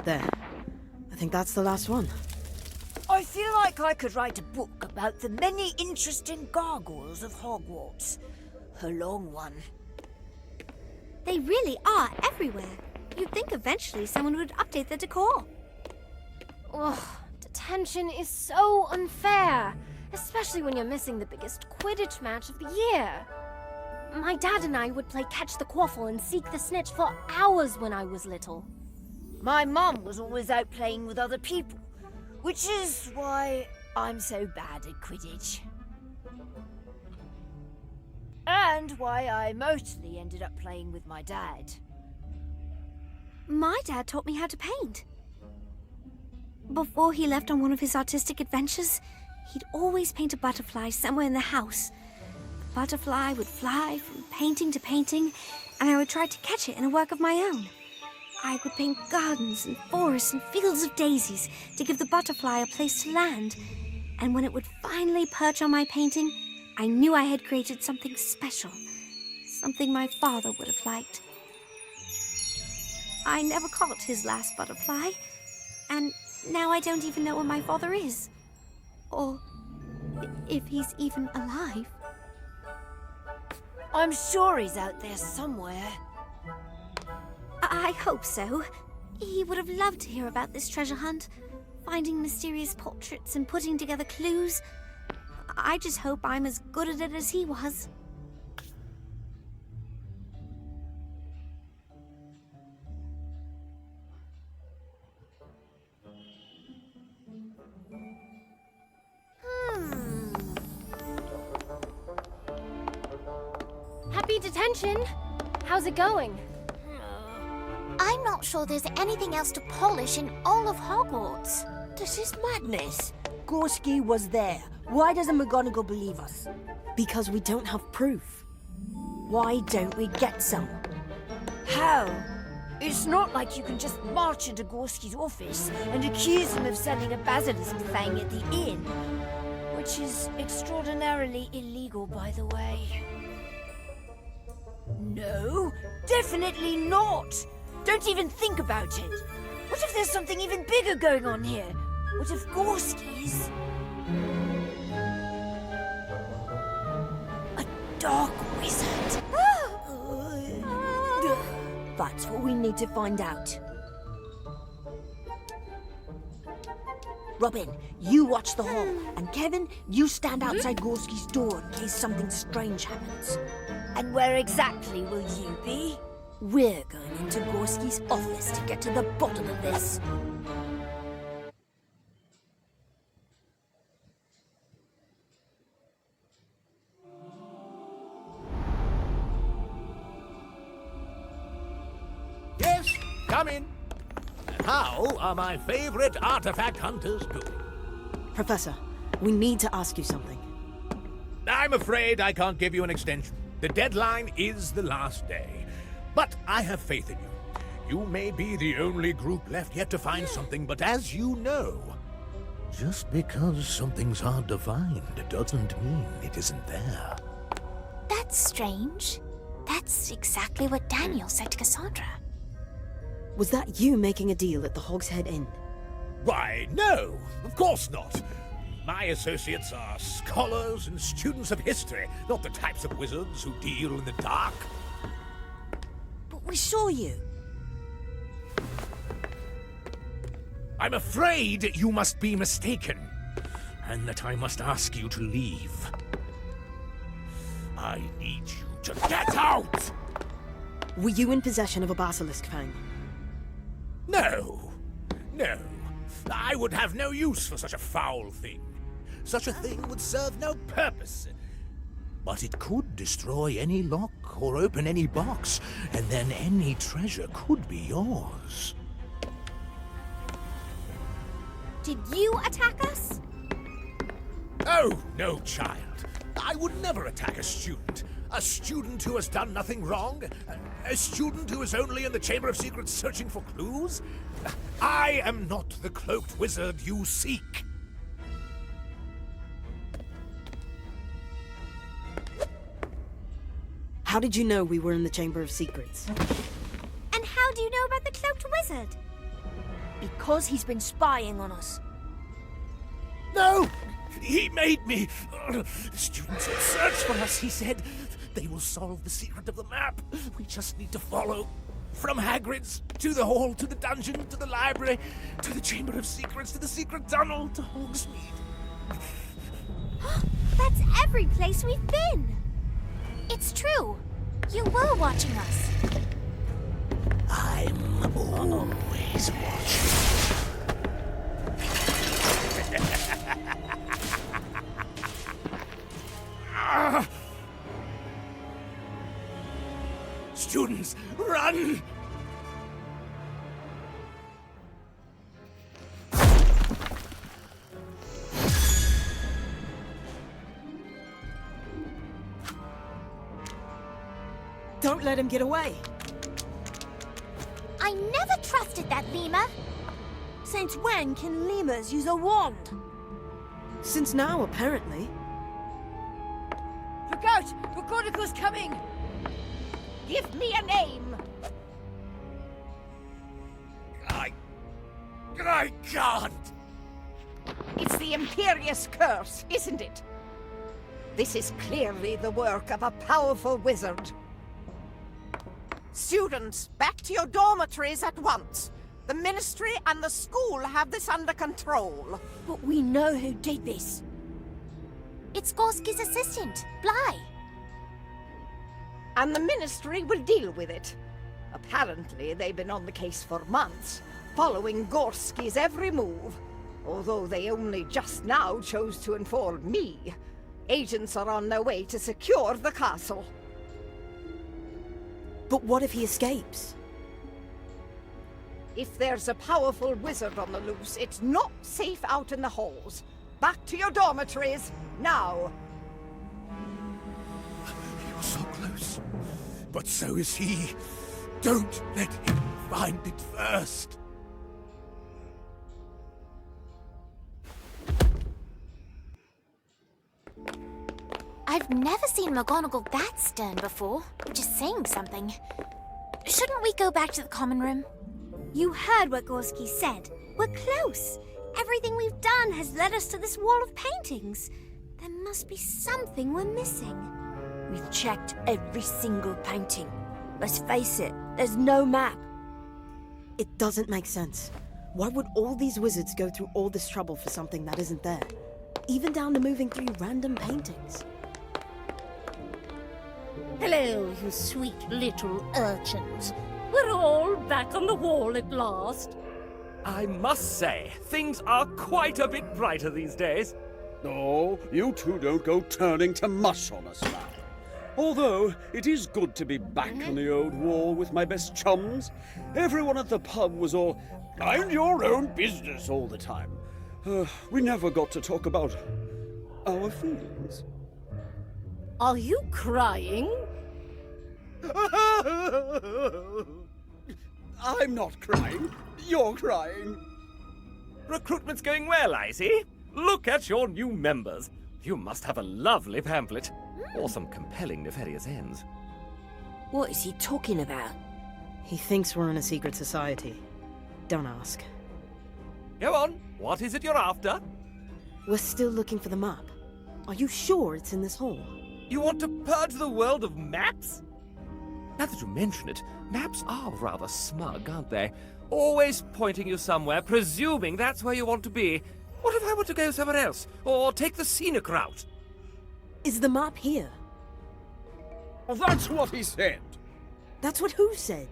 There. I think that's the last one. I feel like I could write a book about the many interesting gargoyles of Hogwarts. A long one. They really are everywhere. You'd think eventually someone would update the decor. Ugh, detention is so unfair, especially when you're missing the biggest Quidditch match of the year. My dad and I would play catch the quaffle and seek the snitch for hours when I was little. My mum was always out playing with other people, which is why I'm so bad at Quidditch. And why I mostly ended up playing with my dad. My dad taught me how to paint. Before he left on one of his artistic adventures, he'd always paint a butterfly somewhere in the house. The butterfly would fly from painting to painting, and I would try to catch it in a work of my own. I would paint gardens and forests and fields of daisies to give the butterfly a place to land. And when it would finally perch on my painting, I knew I had created something special, something my father would have liked. I never caught his last butterfly, and now I don't even know where my father is. Or if he's even alive. I'm sure he's out there somewhere. I hope so. He would have loved to hear about this treasure hunt, finding mysterious portraits and putting together clues. I just hope I'm as good at it as he was. Happy detention! How's it going? I'm not sure there's anything else to polish in all of Hogwarts. This is madness. Golski'S was there. Why doesn't McGonagall believe us? Because we don't have proof. Why don't we get some? How? It's not like you can just march into Golski'S office and accuse him of selling a basilisk fang at the inn. Which is extraordinarily illegal, by the way. No, definitely not! Don't even think about it! What if there's something even bigger going on here? What if Golski'S... a dark wizard? That's what we need to find out. Robin, you watch the hall, and Kevin, you stand outside Golski'S door in case something strange happens. And where exactly will you be? We're going into Golski'S office to get to the bottom of this. Yes, come in. How are my favorite artifact hunters doing? Professor, we need to ask you something. I'm afraid I can't give you an extension. The deadline is the last day. But I have faith in you. You may be the only group left yet to find something, but as you know, just because something's hard to find doesn't mean it isn't there. That's strange. That's exactly what Daniel said to Cassandra. Was that you making a deal at the Hog's Head Inn? Why, no, of course not. My associates are scholars and students of history, not the types of wizards who deal in the dark. But we saw you. I'm afraid you must be mistaken, and that I must ask you to leave. I need you to get out! Were you in possession of a basilisk fang? No, no. I would have no use for such a foul thing. Such a thing would serve no purpose. But it could destroy any lock or open any box, and then any treasure could be yours. Did you attack us? Oh, no, child. I would never attack a student. A student who has done nothing wrong? A student who is only in the Chamber of Secrets searching for clues? I am not the cloaked wizard you seek. How did you know we were in the Chamber of Secrets? And how do you know about the cloaked wizard? Because he's been spying on us. No! He made me! Students will search for us, he said. They will solve the secret of the map. We just need to follow. From Hagrid's, to the hall, to the dungeon, to the library, to the Chamber of Secrets, to the secret tunnel, to Hogsmeade. That's every place we've been. It's true. You were watching us. I'm always watching. Students, run! Don't let him get away. I never trusted that lemur. Since when can lemurs use a wand? Since now, apparently. Look out! McGonagall's coming! Give me a name! I can't! It's the Imperious Curse, isn't it? This is clearly the work of a powerful wizard. Students, back to your dormitories at once. The Ministry and the school have this under control. But we know who did this. It's Golski'S assistant, Bly. And the Ministry will deal with it. Apparently, they've been on the case for months, following Golski'S every move. Although they only just now chose to inform me. Agents are on their way to secure the castle. But what if he escapes? If there's a powerful wizard on the loose, it's not safe out in the halls. Back to your dormitories, now! You're so close. But so is he. Don't let him find it first. I've never seen McGonagall that stern before, which is saying something. Shouldn't we go back to the common room? You heard what Golski'S said. We're close. Everything we've done has led us to this wall of paintings. There must be something we're missing. We've checked every single painting. Let's face it, there's no map. It doesn't make sense. Why would all these wizards go through all this trouble for something that isn't there? Even down to moving through random paintings. Hello, you sweet little urchins. We're all back on the wall at last. I must say, things are quite a bit brighter these days. No, you two don't go turning to mush on us now. Although, it is good to be back on the old wall with my best chums. Everyone at the pub was all, mind your own business all the time. We never got to talk about our feelings. Are you crying? I'm not crying. You're crying. Recruitment's going well, I see. Look at your new members. You must have a lovely pamphlet. Or some compelling nefarious ends. What is he talking about? He thinks we're in a secret society. Don't ask. Go on. What is it you're after? We're still looking for the map. Are you sure it's in this hall? You want to purge the world of maps? Now that you mention it, maps are rather smug, aren't they? Always pointing you somewhere, presuming that's where you want to be. What if I were to go somewhere else? Or take the scenic route? Is the map here? That's what he said. That's what who said?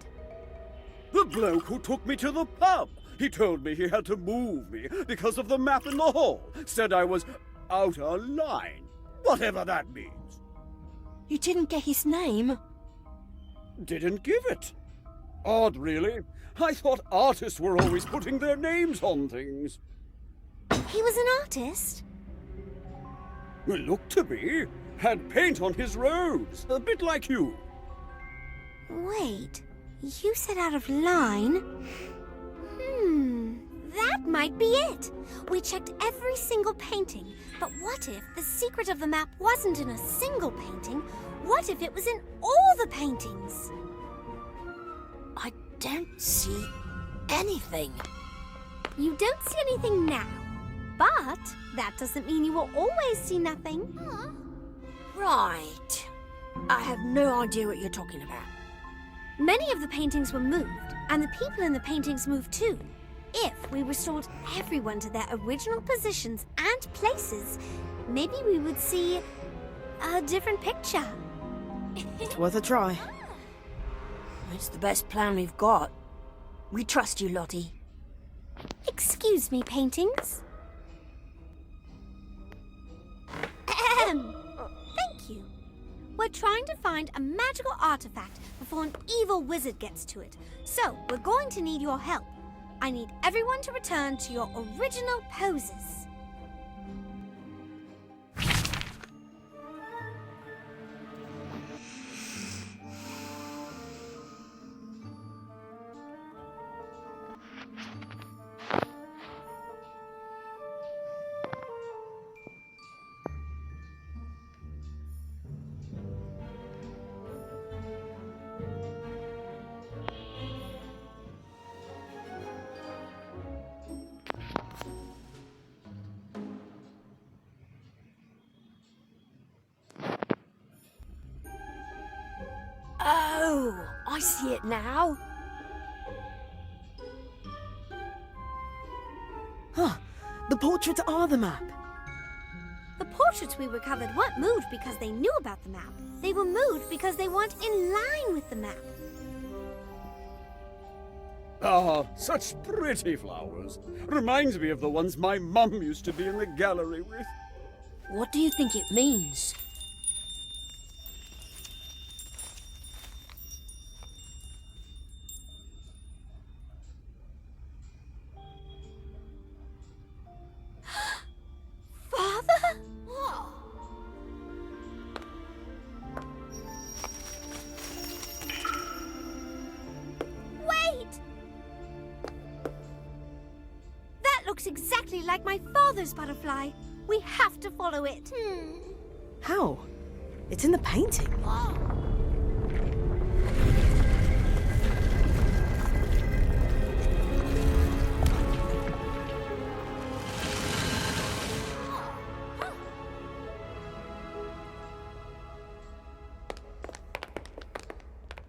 The bloke who took me to the pub. He told me he had to move me because of the map in the hall. Said I was out of line. Whatever that means. You didn't get his name? Didn't give it. Odd, really. I thought artists were always putting their names on things. He was an artist? Looked to be. Had paint on his roads, a bit like you. Wait, you said out of line? That might be it. We checked every single painting, but what if the secret of the map wasn't in a single painting? What if it was in all the paintings? I don't see anything. You don't see anything now, but that doesn't mean you will always see nothing. Right. I have no idea what you're talking about. Many of the paintings were moved, and the people in the paintings moved too. If we restored everyone to their original positions and places, maybe we would see a different picture. It's worth a try. It's the best plan we've got. We trust you, Lottie. Excuse me, paintings. Thank you. We're trying to find a magical artifact before an evil wizard gets to it. So, we're going to need your help. I need everyone to return to your original poses. Oh, I see it now. Huh. The portraits are the map. The portraits we recovered weren't moved because they knew about the map. They were moved because they weren't in line with the map. Ah, such pretty flowers. Reminds me of the ones my mum used to be in the gallery with. What do you think it means? Father? Wait! That looks exactly like my father's butterfly. We have to follow it. How? It's in the painting.